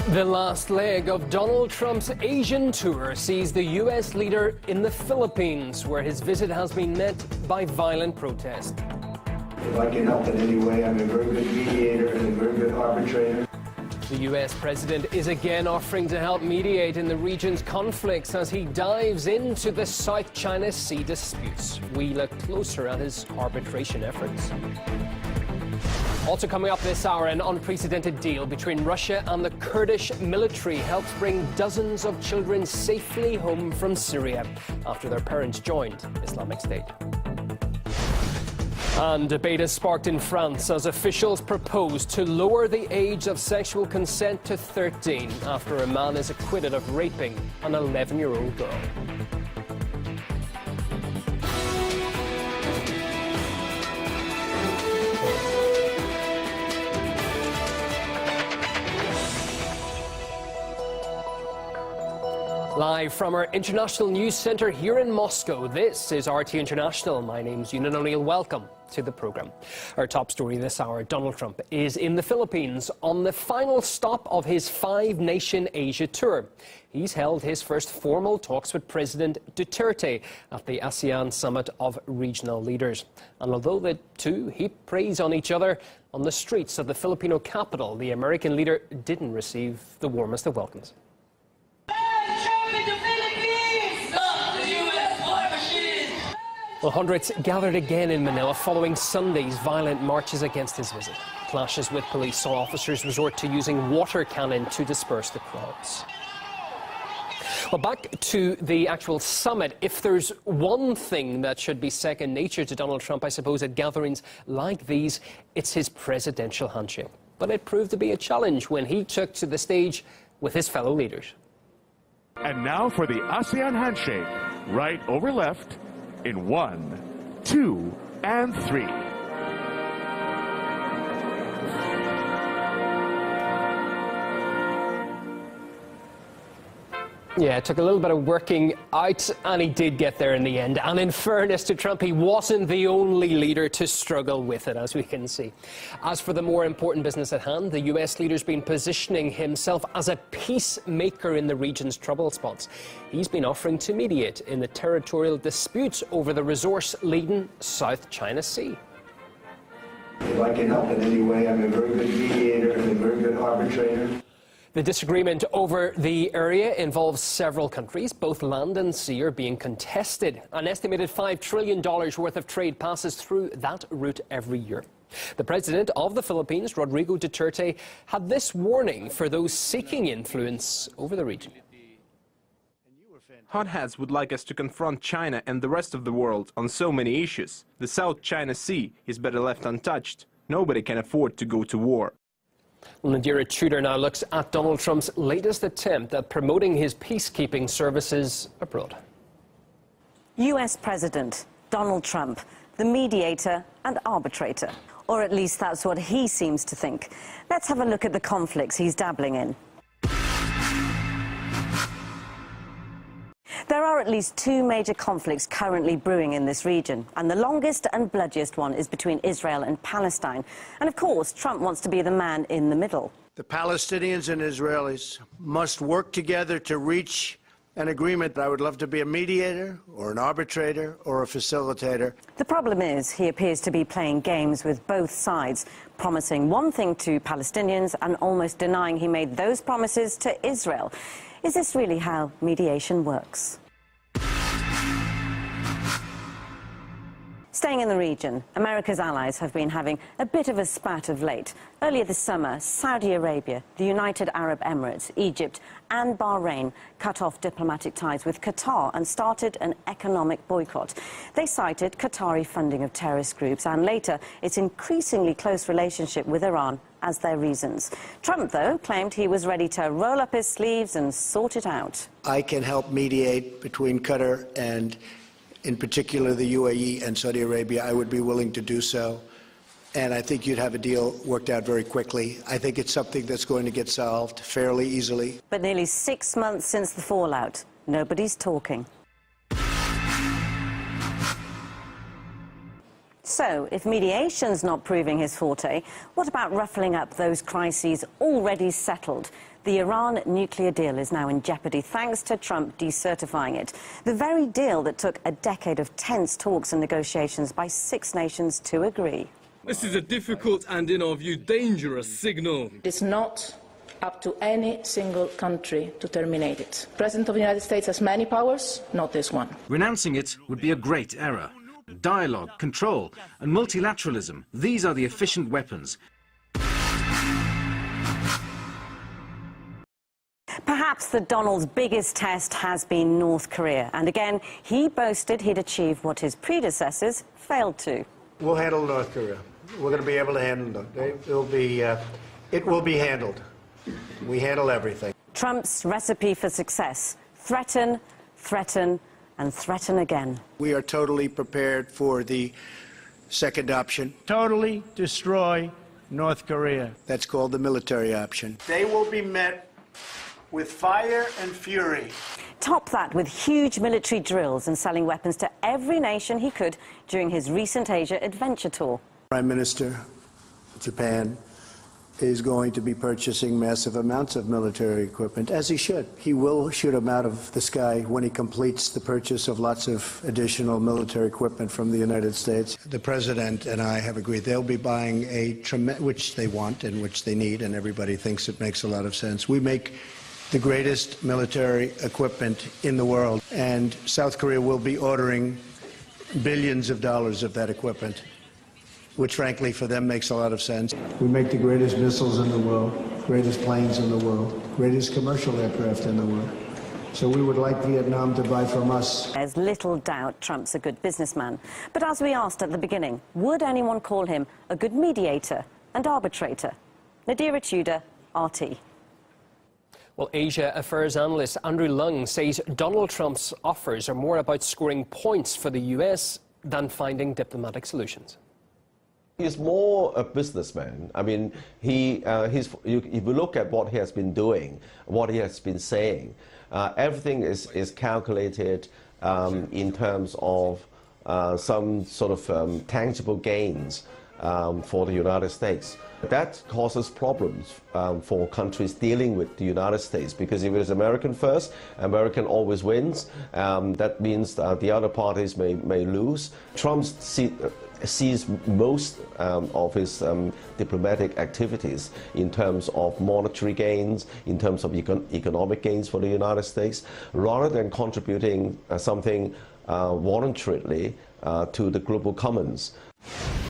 The last leg of Donald Trump's Asian tour sees the U.S. leader in the Philippines, where his visit has been met by violent protest. If I can help in any way, I'm a very good mediator and a very good arbitrator. The U.S. president is again offering to help mediate in the region's conflicts as he dives into the South China Sea disputes. We look closer at his arbitration efforts. Also coming up this hour, an unprecedented deal between Russia and the Kurdish military helps bring dozens of children safely home from Syria after their parents joined Islamic State. And debate is sparked in France as officials propose to lower the age of sexual consent to 13 after a man is acquitted of raping an 11-year-old girl. Live from our International News Centre here in Moscow, this is RT International. My name's Ewan O'Neill. Welcome to the programme. Our top story this hour, Donald Trump is in the Philippines on the final stop of his five-nation Asia tour. He's held his first formal talks with President Duterte at the ASEAN Summit of Regional Leaders. And although the two heap praise on each other, on the streets of the Filipino capital, the American leader didn't receive the warmest of welcomes. Well, hundreds gathered again in Manila following Sunday's violent marches against his visit. Clashes with police saw officers resort to using water cannon to disperse the crowds. Well, back to the actual summit. If there's one thing that should be second nature to Donald Trump, I suppose, at gatherings like these, it's his presidential handshake. But it proved to be a challenge when he took to the stage with his fellow leaders. And now for the ASEAN handshake, right over left, in 1, 2, and 3. Yeah, it took a little bit of working out, and he did get there in the end. And in fairness to Trump, he wasn't the only leader to struggle with it, as we can see. As for the more important business at hand, the U.S. leader's been positioning himself as a peacemaker in the region's trouble spots. He's been offering to mediate in the territorial disputes over the resource-laden South China Sea. If I can help in any way, I'm a very good mediator and a very good arbitrator. The disagreement over the area involves several countries. Both land and sea are being contested. An estimated $5 trillion worth of trade passes through that route every year. The president of the Philippines, Rodrigo Duterte, had this warning for those seeking influence over the region. Hotheads would like us to confront China and the rest of the world on so many issues. The South China Sea is better left untouched. Nobody can afford to go to war. Nadira Tudor now looks at Donald Trump's latest attempt at promoting his peacekeeping services abroad. U.S. President Donald Trump, the mediator and arbitrator. Or at least that's what he seems to think. Let's have a look at the conflicts he's dabbling in. There are at least two major conflicts currently brewing in this region, and the longest and bloodiest one is between Israel and Palestine. And of course, Trump wants to be the man in the middle. The Palestinians and Israelis must work together to reach an agreement. I would love to be a mediator or an arbitrator or a facilitator. The problem is he appears to be playing games with both sides, promising one thing to Palestinians and almost denying he made those promises to Israel. Is this really how mediation works? Staying in the region, America's allies have been having a bit of a spat of late. Earlier this summer, Saudi Arabia, the United Arab Emirates, Egypt and Bahrain cut off diplomatic ties with Qatar and started an economic boycott. They cited Qatari funding of terrorist groups and later its increasingly close relationship with Iran as their reasons. Trump, though, claimed he was ready to roll up his sleeves and sort it out. I can help mediate between Qatar and, in particular, the UAE and Saudi Arabia. I would be willing to do so. And I think you'd have a deal worked out very quickly. I think it's something that's going to get solved fairly easily. But nearly 6 months since the fallout, nobody's talking. So, if mediation's not proving his forte, what about ruffling up those crises already settled? The Iran nuclear deal is now in jeopardy thanks to Trump decertifying it. The very deal that took a decade of tense talks and negotiations by 6 nations to agree. This is a difficult and, in our view, dangerous signal. It's not up to any single country to terminate it. The President of the United States has many powers, not this one. Renouncing it would be a great error. Dialogue, control and multilateralism, these are the efficient weapons. Perhaps the Donald's biggest test has been North Korea. And again, he boasted he'd achieve what his predecessors failed to. We'll handle North Korea. We're going to be able to handle it. It will be handled. We handle everything. Trump's recipe for success: threaten, threaten, and threaten again. We are totally prepared for the second option. Totally destroy North Korea. That's called the military option. They will be met with fire and fury. Top that with huge military drills and selling weapons to every nation he could during his recent Asia adventure tour. Prime Minister of Japan is going to be purchasing massive amounts of military equipment, as he should. He will shoot them out of the sky when he completes the purchase of lots of additional military equipment from the United States. The President and I have agreed they'll be buying which they want and which they need, and everybody thinks it makes a lot of sense. We make the greatest military equipment in the world, and South Korea will be ordering billions of dollars of that equipment, which frankly for them makes a lot of sense. We make the greatest missiles in the world, greatest planes in the world, greatest commercial aircraft in the world. So we would like Vietnam to buy from us. There's little doubt Trump's a good businessman. But as we asked at the beginning, would anyone call him a good mediator and arbitrator? Nadira Tudor, RT. Well, Asia Affairs analyst Andrew Lung says Donald Trump's offers are more about scoring points for the U.S. than finding diplomatic solutions. He's more a businessman. I mean, if you look at what he has been doing, what he has been saying, everything is calculated in terms of some sort of tangible gains for the United States. That causes problems for countries dealing with the United States, because if it is American first, American always wins. That means the other parties may lose. Trump sees most of his diplomatic activities in terms of monetary gains, in terms of economic gains for the United States, rather than contributing something voluntarily to the global commons.